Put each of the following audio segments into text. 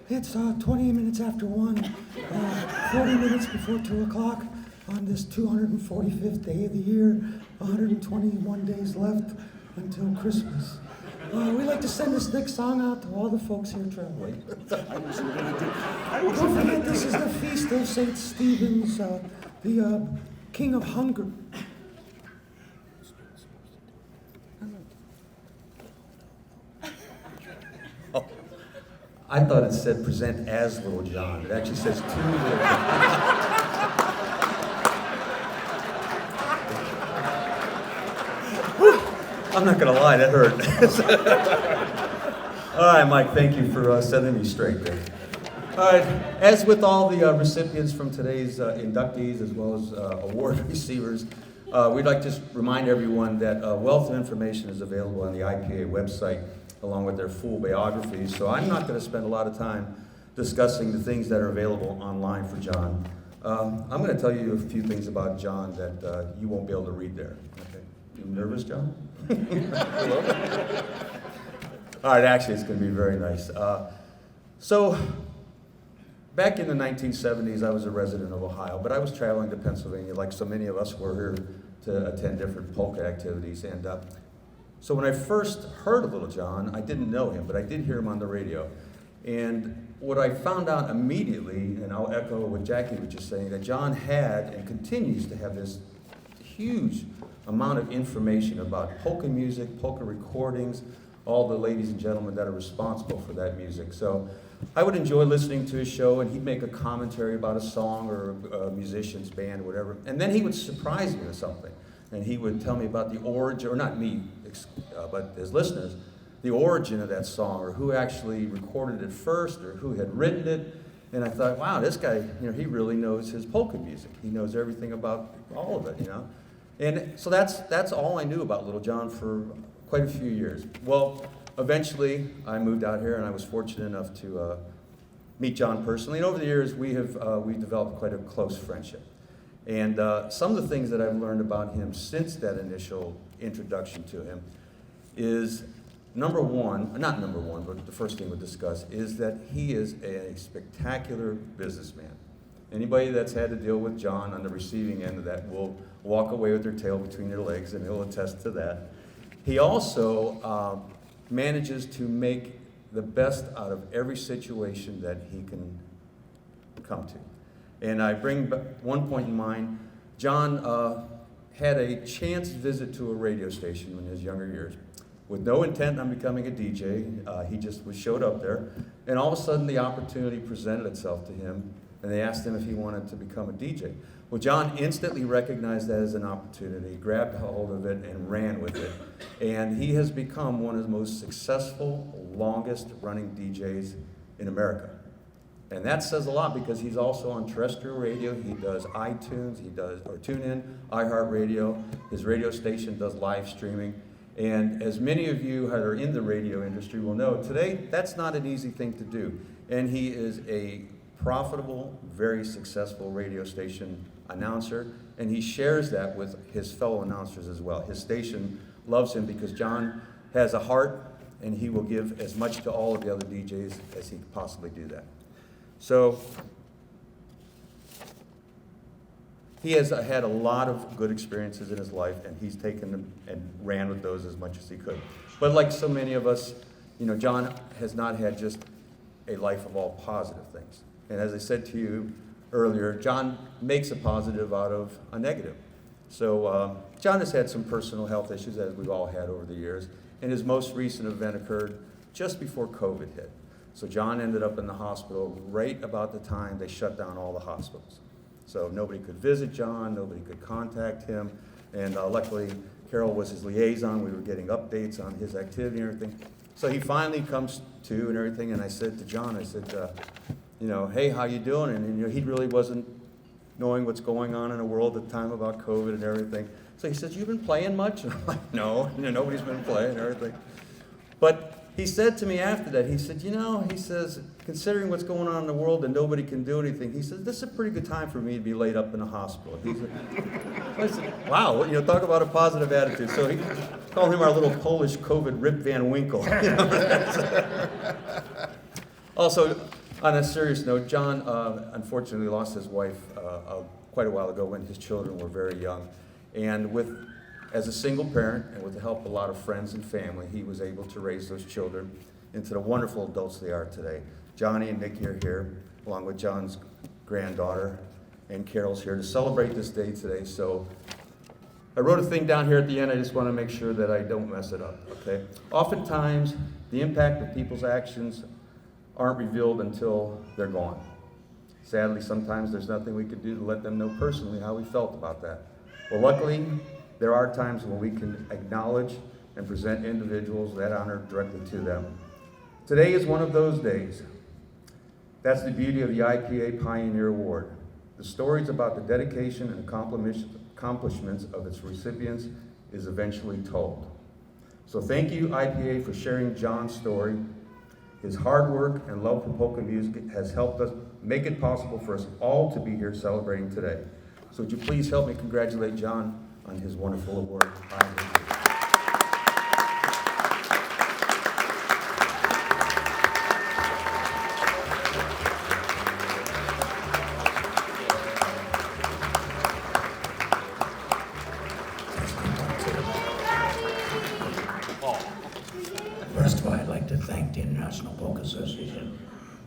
It's 20 minutes after 1, 40 minutes before 2 o'clock on this 245th day of the year, 121 days left until Christmas. We'd like to send this next song out to all the folks here traveling. Don't forget, this is the feast of St. Stephen's, the King of Hunger. I thought it said present as Little John. It actually says to Little John. I'm not going to lie, that hurt. All right, Mike, thank you for setting me straight there. All right, as with all the recipients from today's inductees as well as award receivers, we'd like to just remind everyone that a wealth of information is available on the IPA website along with their full biographies. So I'm not going to spend a lot of time discussing the things that are available online for John. I'm going to tell you a few things about John that you won't be able to read there. Okay. You nervous, John? All right, actually, it's going to be very nice. So, back in the 1970s, I was a resident of Ohio, but I was traveling to Pennsylvania, like so many of us were here, to attend different polka activities. And so when I first heard of Little John, I didn't know him, but I did hear him on the radio. And what I found out immediately, and I'll echo what Jackie was just saying, that John had and continues to have this huge amount of information about polka music, polka recordings, all the ladies and gentlemen that are responsible for that music. So I would enjoy listening to his show, and he'd make a commentary about a song or a musician's band or whatever, and then he would surprise me with something. And he would tell me about the origin, or not me, but his listeners, the origin of that song, or who actually recorded it first, or who had written it. And I thought, wow, this guy, he really knows his polka music. He knows everything about all of it, And so that's all I knew about Little John for quite a few years. Well, eventually I moved out here, and I was fortunate enough to meet John personally. And over the years, we've developed quite a close friendship. And some of the things that I've learned about him since that initial introduction to him is not number one, but the first thing we'll discuss is that he is a spectacular businessman. Anybody that's had to deal with John on the receiving end of that will walk away with their tail between their legs, and he'll attest to that. He also manages to make the best out of every situation that he can come to. And I bring one point in mind. John had a chance visit to a radio station in his younger years with no intent on becoming a DJ. He just showed up there, and all of a sudden the opportunity presented itself to him, and they asked him if he wanted to become a DJ. Well, John instantly recognized that as an opportunity, grabbed hold of it, and ran with it. And he has become one of the most successful, longest running DJs in America. And that says a lot because he's also on terrestrial radio. He does iTunes, or TuneIn, iHeartRadio. His radio station does live streaming. And as many of you that are in the radio industry will know, today that's not an easy thing to do. And he is a profitable, very successful radio station announcer, and he shares that with his fellow announcers as well. His station loves him because John has a heart, and he will give as much to all of the other DJs as he could possibly do that. So he has had a lot of good experiences in his life, and he's taken them and ran with those as much as he could. But like so many of us, John has not had just a life of all positive things. And as I said to you earlier, John makes a positive out of a negative. So John has had some personal health issues, as we've all had over the years, and his most recent event occurred just before COVID hit. So John ended up in the hospital right about the time they shut down all the hospitals. So nobody could visit John, nobody could contact him, and luckily Carol was his liaison. We were getting updates on his activity and everything. So he finally comes to and everything, and I said to John, hey, how you doing? And he really wasn't knowing what's going on in the world at the time about COVID and everything. So he says, "You been playing much?" And I'm like, "No, nobody's been playing and everything." But he said to me after that, he said, he says, considering what's going on in the world and nobody can do anything, he says, this is a pretty good time for me to be laid up in a hospital. He said, I said, wow, talk about a positive attitude. So he called him our little Polish COVID Rip Van Winkle. Also, On a serious note, John unfortunately lost his wife quite a while ago when his children were very young. And as a single parent and with the help of a lot of friends and family, he was able to raise those children into the wonderful adults they are today. Johnny and Nikki are here, along with John's granddaughter, and Carol's here to celebrate this day today. So I wrote a thing down here at the end. I just want to make sure that I don't mess it up, okay? Oftentimes, the impact of people's actions aren't revealed until they're gone. Sadly, sometimes there's nothing we could do to let them know personally how we felt about that. Well, luckily, there are times when we can acknowledge and present individuals that honor directly to them. Today is one of those days. That's the beauty of the IPA Pioneer Award. The stories about the dedication and accomplishments of its recipients is eventually told. So thank you, IPA, for sharing John's story. His hard work and love for polka music has helped us make it possible for us all to be here celebrating today. So would you please help me congratulate John on his wonderful award. First of all, I'd like to thank the International Polka Association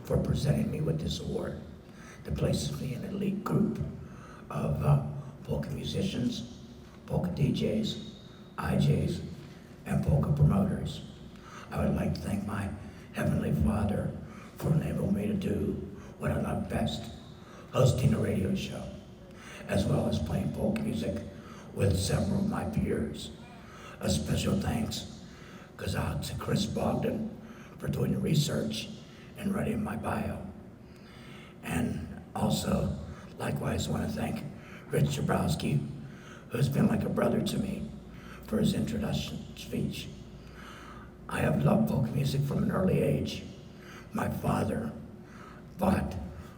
for presenting me with this award that places me in an elite group of polka musicians, polka DJs, IJs, and polka promoters. I would like to thank my Heavenly Father for enabling me to do what I love best, hosting a radio show, as well as playing polka music with several of my peers. A special thanks goes out to Chris Bogdan for doing the research and writing my bio. And also, likewise, I want to thank Rich Jabrowski, who's been like a brother to me, for his introduction speech. I have loved polka music from an early age. My father bought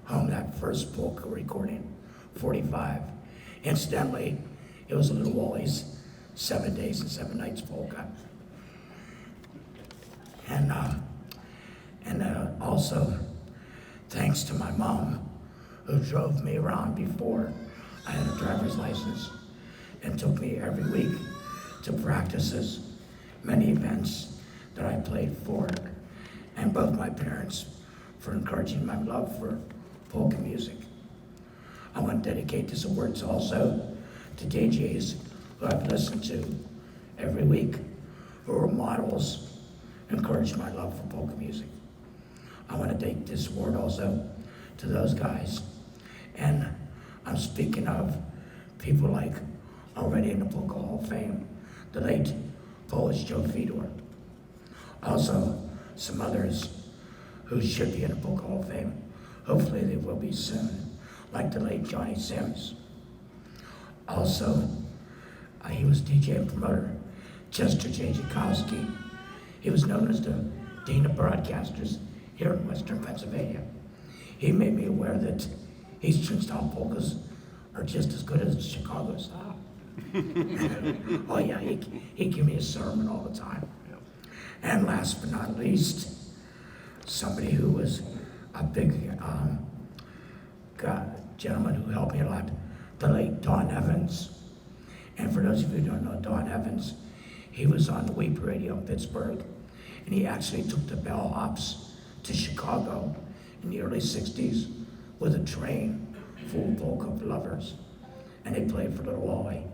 home that first polka recording, 45. Incidentally, it was Little Wally's 7 Days and 7 Nights polka. And also, thanks to my mom, who drove me around before I had a driver's license and took me every week to practices, many events that I played for, and both my parents for encouraging my love for polka music. I want to dedicate this award also to DJs who I've listened to every week, who are models, encourage my love for polka music. I want to dedicate this award also to those guys. And I'm speaking of people like already in the Polka Hall of Fame, the late Polish Joe Fedor. Also, some others who should be in the Polka Hall of Fame. Hopefully they will be soon, like the late Johnny Sims. Also, he was DJ and promoter, Chester J. Jakowski. He was known as the Dean of Broadcasters here in Western Pennsylvania. He made me aware that Eastern style polkas are just as good as Chicago style. Oh yeah, he gave me a sermon all the time. And last but not least, somebody who was a big gentleman who helped me a lot, the late Don Evans. And for those of you who don't know Don Evans, he was on the Weep Radio in Pittsburgh, and he actually took the bellhops to Chicago in the early 60s with a train full of polka lovers, and they played for Little Wally.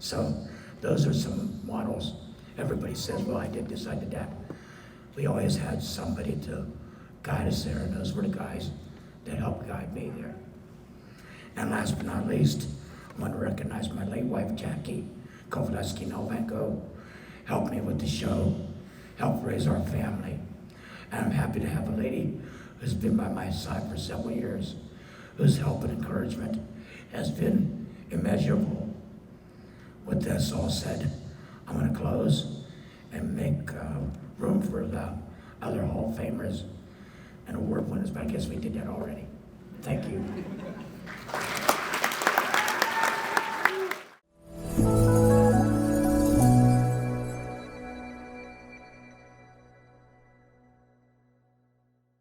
So those are some models. Everybody says, well, I did this, I did that. We always had somebody to guide us there, and those were the guys that helped guide me there. And last but not least, I want to recognize my late wife, Jackie Kovaleski Nalevanko, helped me with the show, helped raise our family. And I'm happy to have a lady who's been by my side for several years, whose help and encouragement has been immeasurable. With this all said, I'm going to close and make room for the other Hall of Famers and award winners, but I guess we did that already. Thank you.